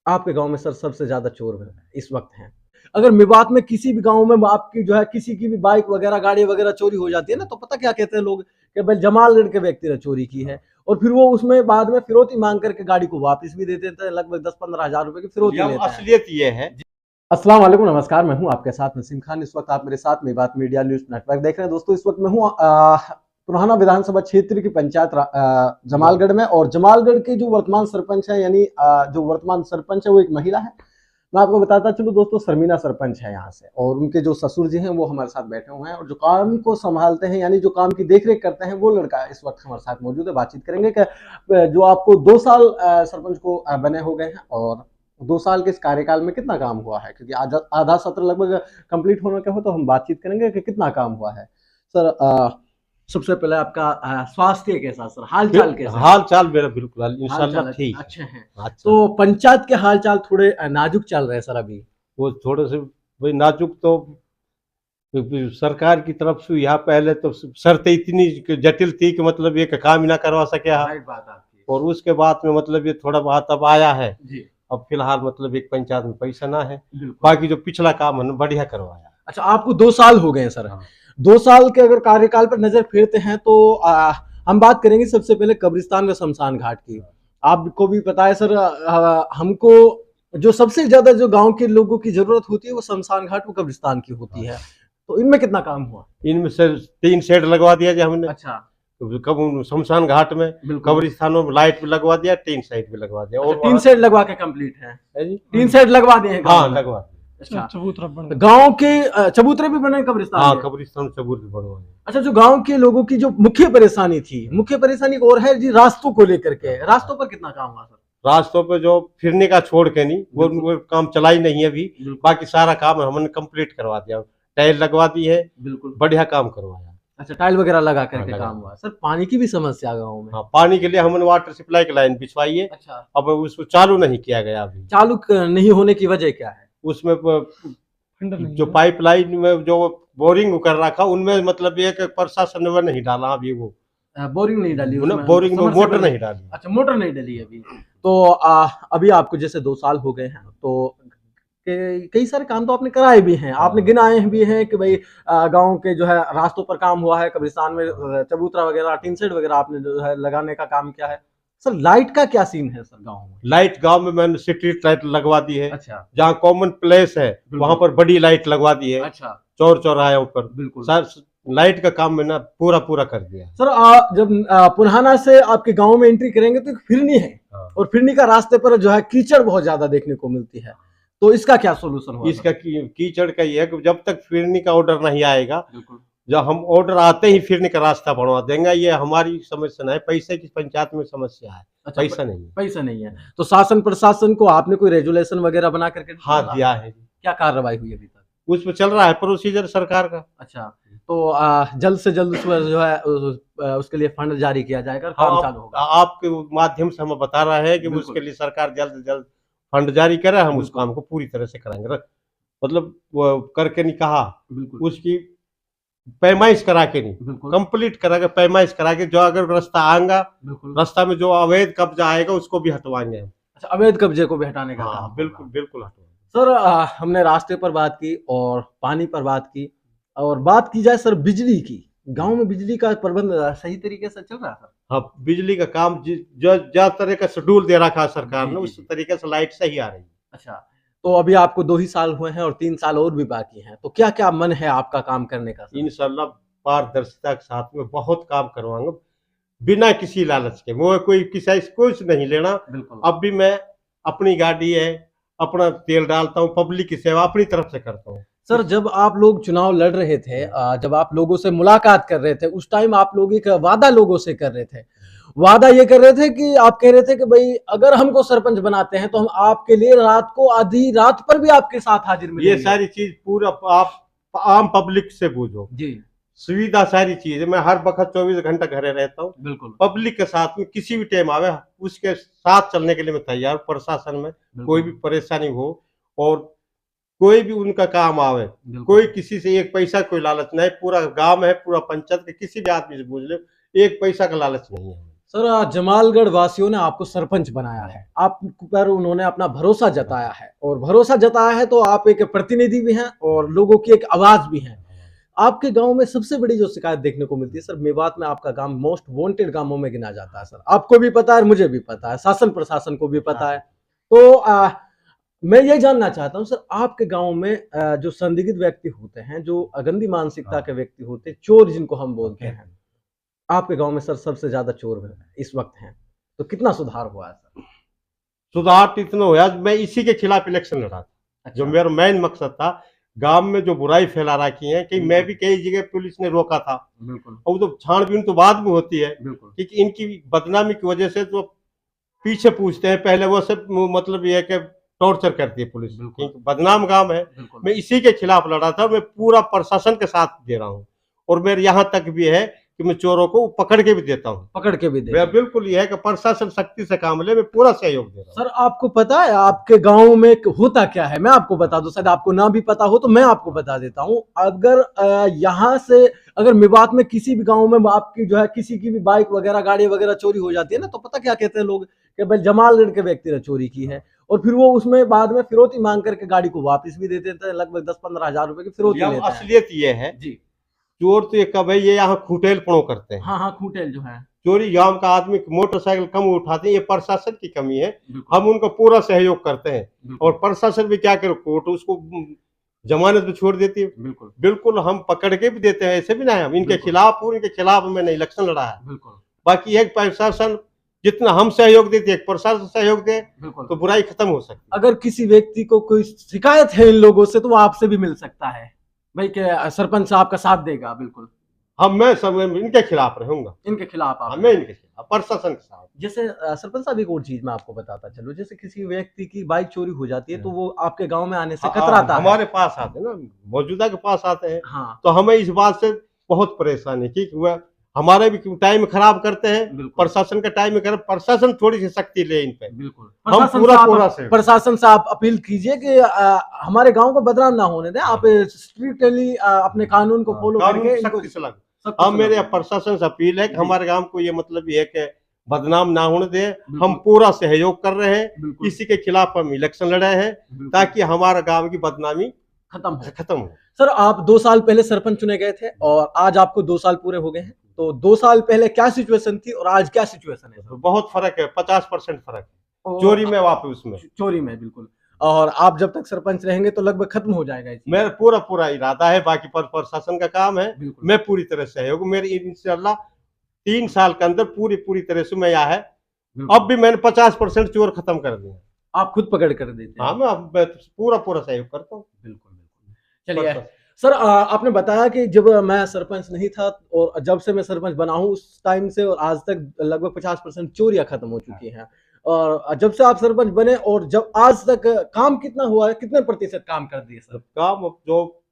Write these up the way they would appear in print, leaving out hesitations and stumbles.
आपके गांव में सर सबसे ज्यादा चोर इस वक्त हैं? अगर मेवात में किसी भी गांव में आपकी जो है किसी की भी बाइक वगैरह गाड़ी वगैरह चोरी हो जाती है ना, तो पता क्या कहते हैं लोग कि भाई जमालगढ़ के व्यक्ति ने चोरी की है। और फिर वो उसमें बाद में फिरौती मांग करके गाड़ी को वापस भी दे देते हैं, लगभग 10-15 हजार रुपए की फिरौती लेते हैं। असलियत ये है। अस्सलाम वालेकुम, नमस्कार, मैं हूं आपके साथ नसीम खान। इस वक्त आप मेरे साथ मेवात मीडिया न्यूज नेटवर्क देख रहे हैं। दोस्तों, इस वक्त मैं हूं पुराना विधानसभा क्षेत्र की पंचायत जमालगढ़ में, और जमालगढ़ के जो वर्तमान सरपंच है, यानी जो वर्तमान सरपंच है वो एक महिला है। मैं आपको बताता चलूं दोस्तों, शर्मिना सरपंच है यहाँ से, और उनके जो ससुर जी हैं वो हमारे साथ बैठे हुए हैं, और जो काम को संभालते हैं यानी जो काम की देखरेख करते हैं वो लड़का इस वक्त हमारे साथ मौजूद है। बातचीत करेंगे कि जो आपको 2 साल सरपंच को बने हो गए हैं, और 2 साल के इस कार्यकाल में कितना काम हुआ है, क्योंकि आधा सत्र लगभग कंप्लीट होने का हो, तो हम बातचीत करेंगे कि कितना काम हुआ है। सर, सबसे पहले आपका स्वास्थ्य कैसा सर, हाल चाल कैसा? हाल चाल मेरा बिल्कुल इंशाल्लाह ठीक अच्छे हैं। अच्छा। तो पंचायत के हाल चाल थोड़े नाजुक चल रहे हैं सर अभी। वो थोड़े से भाई नाजुक तो सरकार की तरफ से यहाँ पहले तो शर्तें इतनी जटिल थी कि मतलब ये काम ही ना करवा सके। और उसके बाद में मतलब ये थोड़ा बहुत अब आया है जी। अब फिलहाल मतलब एक पंचायत में पैसा ना है, बाकी जो पिछला काम है बढ़िया करवाया। अच्छा, आपको 2 साल हो गए हैं सर। हाँ। 2 साल के अगर कार्यकाल पर नजर फेरते हैं तो हम बात करेंगे सबसे पहले कब्रिस्तान व शमशान घाट की। आपको भी पता है सर, हमको जो सबसे ज्यादा जो गांव के लोगों की जरूरत होती है वो शमशान घाट व कब्रिस्तान की होती है। तो इनमें कितना काम हुआ? इनमें से 3 शेड लगवा दिया जाए हमने। अच्छा। कब शमशान घाट में, कब्रिस्तानों में लाइट भी लगवा दिया, 3 साइड भी लगवा दिया। और 3 सेट लगवा के कंप्लीट है जी? 3 सेट लगवा दिए हैं? हाँ, लगवा दिए। अच्छा, चबूतरा गांव के चबूतरे भी बने कब्रिस्तान? हाँ, कब्रिस्तान चबूतरे भी बनवाए। अच्छा, जो गांव के लोगों की जो मुख्य परेशानी थी, मुख्य परेशानी और है जी रास्तों को लेकर के। रास्तों पर कितना काम हुआ सर? रास्तों पे जो फिरने का छोड़ के नहीं, वो काम चला ही नहीं है अभी। बाकी सारा काम हमने कंप्लीट करवा दिया, टाइल लगवा दी है, बिल्कुल बढ़िया काम करवाया। अच्छा, टाइल वगैरह लगा करके काम हुआ। सर, पानी की भी समस्या गाँव में? हाँ, पानी के लिए हमने वाटर सप्लाई की लाइन बिछवाई है। अच्छा। अब उसको चालू नहीं किया गया अभी। चालू नहीं होने की वजह क्या है? उसमें जो पाइपलाइन में जो बोरिंग कर रखा उनमें मतलब एक प्रशासन ने नहीं डाला अभी। वो बोरिंग नहीं डाली उसमें? बोरिंग में मोटर नहीं डाली। अच्छा, मोटर नहीं डाली अभी। तो अभी आपको जैसे 2 साल हो गए हैं, तो कई सारे काम तो आपने कराए भी हैं, आपने गिनाए भी हैं कि भाई गांव के जो है रास्तों पर काम हुआ है, कब्रिस्तान में चबूतरा वगैरह, टीन शेड वगैरह आपने जो है लगाने का काम किया है। सर, लाइट का क्या सीन है सर गांव में? लाइट गांव में मैंने स्ट्रीट लाइट लगवा दी है। अच्छा। जहाँ कॉमन प्लेस है वहां पर बड़ी लाइट लगवा दी है। अच्छा। चौर चौराहे पर बिल्कुल सर लाइट का काम मैंने पूरा कर दिया। सर, जब पुराना से आपके गांव में एंट्री करेंगे तो फिरनी है। हाँ। और फिरनी का रास्ते पर जो है कीचड़ बहुत ज्यादा देखने को मिलती है, तो इसका क्या सोल्यूशन होगा? इसका कीचड़ का ये है कि जब तक फिरनी का ऑर्डर नहीं आएगा, जब हम ऑर्डर आते ही फिरनी का रास्ता बनवा देंगे। ये हमारी समस्या नहीं है, पैसे की पंचायत में समस्या है। अच्छा, पैसा नहीं है। पैसा नहीं है तो शासन प्रशासन को आपने कोई रेजुलेशन वगैरह बना करके? हाँ, दिया है। क्या कार्रवाई हुई अभी तक? उसमें चल रहा है प्रोसीजर सरकार का। अच्छा, तो जल्द से जल्द उसमें जो है उसके लिए फंड जारी किया जाएगा, काम चालू होगा। आपके माध्यम से हम बता रहे हैं कि उसके लिए सरकार जल्द से जल्द फंड जारी करे, हम उस काम को पूरी तरह से कराएंगे। मतलब वो करके नहीं कहा, उसकी पैमाइश करा के नहीं, कंप्लीट करा के पैमाइश करा के, जो अगर रास्ता आएगा, रास्ता में जो अवैध कब्जा आएगा उसको भी हटवाएंगे। अच्छा, अवैध कब्जे को भी हटाने का काम? बिल्कुल बिल्कुल हटवाएंगे। सर, हमने रास्ते पर बात की और पानी पर बात की, और बात की जाए सर बिजली की। गांव में बिजली का प्रबंध सही तरीके से चल रहा है सर? हाँ, बिजली का काम जो तरह का शेड्यूल दे रखा है सरकार ने, उस तरीके से लाइट सही आ रही है। अच्छा, तो अभी आपको 2 ही साल हुए हैं और 3 साल और भी बाकी हैं, तो क्या क्या मन है आपका काम करने का? इंशाल्लाह पारदर्शिता के साथ में बहुत काम करवाऊंगा, बिना किसी लालच के। वो कोई किसी कुछ नहीं लेना। अब भी मैं अपनी गाड़ी है, अपना तेल डालता हूँ, पब्लिक की सेवा अपनी तरफ से करता हूँ। सर, जब आप लोग चुनाव लड़ रहे थे, जब आप लोगों से मुलाकात कर रहे थे, उस टाइम आप लोग एक वादा लोगों से कर रहे थे। वादा ये कर रहे थे कि आप कह रहे थे कि भाई अगर हमको सरपंच बनाते हैं तो हम आपके लिए रात को आधी रात पर भी आपके साथ हाजिर मिलेंगे। ये सारी चीज पूरा आप आम पब्लिक से पूछो जी। सुविधा सारी चीज है, मैं हर वक्त 24 घंटा घरे रहता हूँ। बिल्कुल पब्लिक के साथ में किसी भी टाइम आवे उसके साथ चलने के लिए मैं तैयार। प्रशासन में कोई भी परेशानी हो और कोई भी उनका काम आवे, कोई किसी से एक पैसा कोई लालच नहीं। पूरा गांव है, पूरा पंचायत के किसी भी आदमी से पूछ ले, एक पैसा का लालच नहीं है। सर जमालगढ़ वासियों ने आपको सरपंच बनाया है, आप पर उन्होंने अपना भरोसा जताया है, और भरोसा जताया है तो आप एक प्रतिनिधि भी हैं और लोगों की एक आवाज भी हैं। आपके गांव में सबसे बड़ी जो शिकायत देखने को मिलती है सर, मेवात में आपका गांव मोस्ट वांटेड गांवों में गिना जाता है सर, आपको भी पता है, मुझे भी पता है, शासन प्रशासन को भी पता है। तो मैं ये जानना चाहता हूं सर, आपके गांव में जो संदिग्ध व्यक्ति होते हैं, जो गंदी मानसिकता के व्यक्ति होते हैं, चोर जिनको हम बोलते हैं, आपके गांव में सर सबसे ज्यादा चोर इस वक्त हैं, तो कितना सुधार हुआ है सर? सुधार तो इतना हुआ, मैं इसी के खिलाफ इलेक्शन लड़ा था। अच्छा। जो मेरा मेन मकसद था, गांव में जो बुराई फैला रखी है, कि मैं भी कई जगह पुलिस ने रोका था, बिल्कुल, और तो छानबीन तो बाद में होती है, बिल्कुल, क्योंकि इनकी बदनामी की वजह से तो पीछे पूछते हैं, पहले वो सब मतलब ये है कि टॉर्चर करती है पुलिस, क्योंकि बदनाम गांव है। मैं इसी के खिलाफ लड़ा था, मैं पूरा प्रशासन के साथ दे रहा हूँ, और मेरे यहाँ तक भी है कि मैं चोरों को पकड़ के भी देता हूँ, पकड़ के भी दे। मैं बिल्कुल ये है कि प्रशासन सख्ती से काम ले, मैं पूरा सहयोग दे रहा हूँ। सर आपको पता है आपके गांव में होता क्या है? मैं आपको बता दूं, शायद आपको ना भी पता हो तो मैं आपको बता देता हूं। अगर यहाँ से अगर मेवात में किसी भी गांव में आपकी जो है किसी की भी बाइक वगैरह गाड़ी वगैरह चोरी हो जाती है ना, तो पता क्या कहते हैं लोग कि भाई जमालगढ़ के व्यक्ति ने चोरी की है, और फिर वो उसमें बाद में फिरौती मांग करके गाड़ी को वापस भी दे देते हैं, लगभग 10-15 हजार रुपए की फिरौती लेते हैं। असलियत ये है जी, चोर तो ये कब है, ये यहाँ खूटेल पड़ो करते हैं। हाँ हाँ, खूटेल जो है चोरी गांव का आदमी मोटरसाइकिल कम उठाते हैं, ये प्रशासन की कमी है, हम उनका पूरा सहयोग करते हैं, और प्रशासन भी क्या करे, कोर्ट उसको जमानत पे छोड़ देती है। बिल्कुल बिल्कुल, हम पकड़ के भी देते हैं, ऐसे भी ना है, हम इनके खिलाफ और इनके खिलाफ मैंने इलेक्शन लड़ा है। बिल्कुल, बाकी एक प्रशासन जितना हम सहयोग देते हैं, प्रशासन सहयोग दे तो बुराई खत्म हो सकती है। अगर किसी व्यक्ति को कोई शिकायत है इन लोगों से तो वो आपसे भी मिल सकता है भाई, के सरपंच साहब का साथ देगा? बिल्कुल, मैं सब इनके खिलाफ रहूंगा, इनके खिलाफ आप? मैं इनके खिलाफ, प्रशासन के साथ। जैसे सरपंच साहब एक और चीज मैं आपको बताता चलो, जैसे किसी व्यक्ति की बाइक चोरी हो जाती है तो वो आपके गांव में आने से कतराता है, हमारे पास आते हैं ना, मौजूदा के पास आते हैं। हाँ, तो हमें इस बात से बहुत परेशानी है कि वह हमारे भी टाइम खराब करते हैं, प्रशासन का टाइम खराब, प्रशासन थोड़ी सी सख्ती ले इन पे। बिल्कुल, हम प्रशासन से आप अपील कीजिए कि हमारे गांव को बदनाम ना होने दें, आप स्ट्रिक्टली अपने कानून को फॉलो करके सख्ती से लगे। हम मेरे प्रशासन से अपील है कि हमारे गांव को ये मतलब ये है कि बदनाम ना होने दे, हम पूरा सहयोग कर रहे हैं, किसी के खिलाफ हम इलेक्शन लड़े हैं, ताकि हमारा गांव की बदनामी खत्म हो। सर आप 2 साल पहले सरपंच चुने गए थे और आज आपको 2 साल पूरे हो गए हैं, तो 2 साल पहले क्या सिचुएशन थी और आज क्या सिचुएशन है? बहुत फर्क है, 50% फर्क है चोरी में, वापस उसमें चोरी में। बिल्कुल, और आप जब तक सरपंच रहेंगे तो लगभग खत्म हो जाएगा। मेरा पूरा इरादा है, बाकी प्रशासन का काम है, मैं पूरी तरह सहयोग, मेरी इंशाल्लाह 3 साल के अंदर पूरी तरह से मैं यहाँ है। अब भी मैंने 50% चोर खत्म कर दिया। आप खुद पकड़ कर देते हैं? हाँ, मैं पूरा सहयोग करता हूँ। बिल्कुल, चलिए सर, आपने बताया कि जब मैं सरपंच नहीं था और जब से मैं सरपंच बना हूँ उस टाइम से और आज तक लगभग 50% चोरियां खत्म हो चुकी हैं, और जब से आप सरपंच बने और जब आज तक काम कितना हुआ है, कितने प्रतिशत काम कर दिए सर? काम जो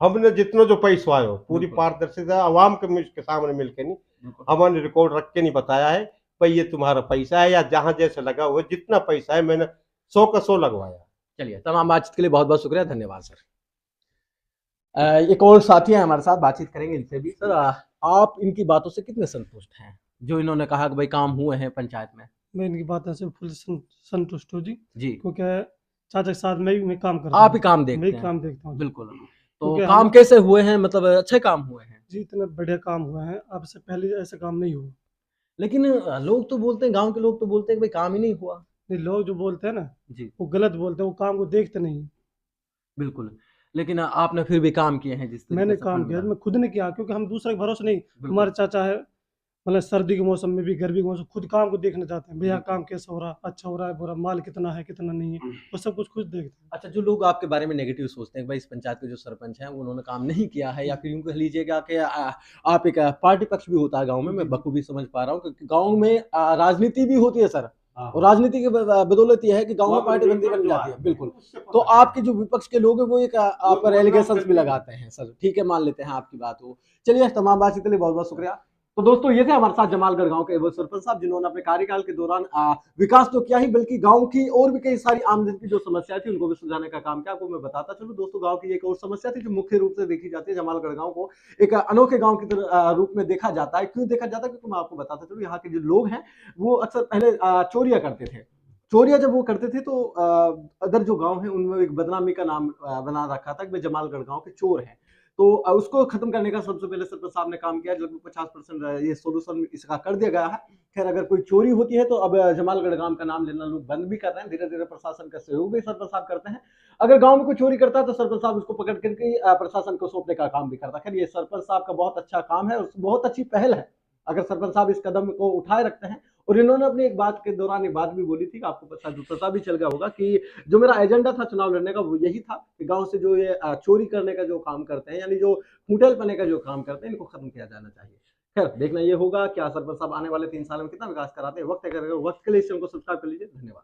हमने जितना जो पैसा आयो पूरी पारदर्शिता आवाम के सामने मिलकर नहीं, हमारे रिकॉर्ड रख के नहीं बताया है भाई ये तुम्हारा पैसा है, या जहां जैसे लगा हुआ जितना पैसा है मैंने 100 का 100 लगवाया। चलिए, तमाम बातचीत के लिए बहुत बहुत शुक्रिया, धन्यवाद सर। एक और साथी हैं हमारे साथ, बातचीत करेंगे इनसे भी। सर आप इनकी बातों से कितने संतुष्ट हैं जो इन्होंने कहा कि भाई काम हुए हैं पंचायत में? मैं इनकी बातों से फुल संतुष्ट हूँ जी, क्योंकि चाचा के साथ मैं काम करता हूँ। आप ही काम देखते हैं? मैं काम देखता हूँ। बिल्कुल, तो काम कैसे हुए हैं, मतलब अच्छे काम हुए हैं? जी, इतने बढ़िया काम हुए हैं, अब से पहले ऐसा काम नहीं हुआ। लेकिन लोग तो बोलते हैं, गांव के लोग तो बोलते हैं कि भाई काम ही नहीं हुआ। नहीं, लोग जो बोलते हैं ना जी, वो गलत बोलते हैं, वो काम को देखते नहीं। बिल्कुल, लेकिन आपने फिर भी काम किए हैं? जिस मैंने काम किया, मैं खुद ने किया, क्योंकि हम दूसरे के भरोसे नहीं। हमारे चाचा है, मतलब सर्दी के मौसम में भी गर्मी के मौसम खुद काम को देखना चाहते हैं, भैया काम कैसा हो रहा, अच्छा हो रहा है, बुरा, माल कितना है कितना नहीं है, वो सब कुछ खुद देखते हैं। अच्छा, जो लोग आपके बारे में नेगेटिव सोचते हैं भाई इस पंचायत के जो सरपंच हैं उन्होंने काम नहीं किया है, या फिर यूं कह लीजिएगा कि आप एक पार्टी पक्ष भी होता है गांव में, मैं बखूबी समझ पा रहा हूँ, क्योंकि गांव में राजनीति भी होती है सर, और राजनीति की बदौलत यह है कि गांव में पार्टी बंदी बन जाती है। बिल्कुल, तो आपके जो विपक्ष के लोग हैं वो एक आप पर एलिगेशंस भी लगाते हैं सर, ठीक है, मान लेते हैं आपकी बात हो। चलिए, तमाम बातचीत के लिए बहुत बहुत शुक्रिया। तो दोस्तों ये थे हमारे साथ जमालगढ़ गांव के वो सरपंच साहब, जिन्होंने अपने कार्यकाल के दौरान विकास तो किया ही, बल्कि गांव की और भी कई सारी आमदनी की जो समस्या थी उनको भी सुलझाने का काम किया। आपको मैं बताता चलूं दोस्तों, गांव की एक और समस्या थी जो मुख्य रूप से देखी जाती है, जमालगढ़ गांव को एक अनोखे गांव की रूप में देखा जाता है। क्यों देखा जाता है? क्योंकि मैं आपको बताता चलूं, यहाँ के जो लोग हैं वो अक्सर पहले चोरियां करते थे। चोरियां जब वो करते थे तो अदर जो गांव है उनमें एक बदनामी का नाम बना रखा था कि भाई जमालगढ़ गांव के चोर हैं। तो उसको खत्म करने का सबसे पहले सरपंच साहब ने काम किया। लगभग 50% ये सोल्यूशन इसका कर दिया गया है। खैर, अगर कोई चोरी होती है तो अब जमालगढ़ गांव का नाम लेना लोग बंद भी कर रहे हैं। धीरे धीरे प्रशासन का सहयोग भी सरपंच साहब करते हैं। अगर गांव में कोई चोरी करता है तो सरपंच साहब उसको पकड़ करके प्रशासन को सौंपने का काम भी करता है। खैर, ये सरपंच साहब का बहुत अच्छा काम है और बहुत अच्छी पहल है अगर सरपंच साहब इस कदम को उठाए रखते हैं। और इन्होंने अपनी एक बात के दौरान एक बात भी बोली थी, आपको पता भी चल गया होगा कि जो मेरा एजेंडा था चुनाव लड़ने का वो यही था कि गांव से जो ये चोरी करने का जो काम करते हैं, यानी जो फुटेल पने का जो काम करते हैं, इनको खत्म किया जाना चाहिए। खैर, देखना ये होगा क्या सरपंच साहब आने वाले 3 साल में कितना विकास कराते हैं। वक्त है, वक्त के लिए इस चैनल को सब्सक्राइब कर लीजिए। धन्यवाद।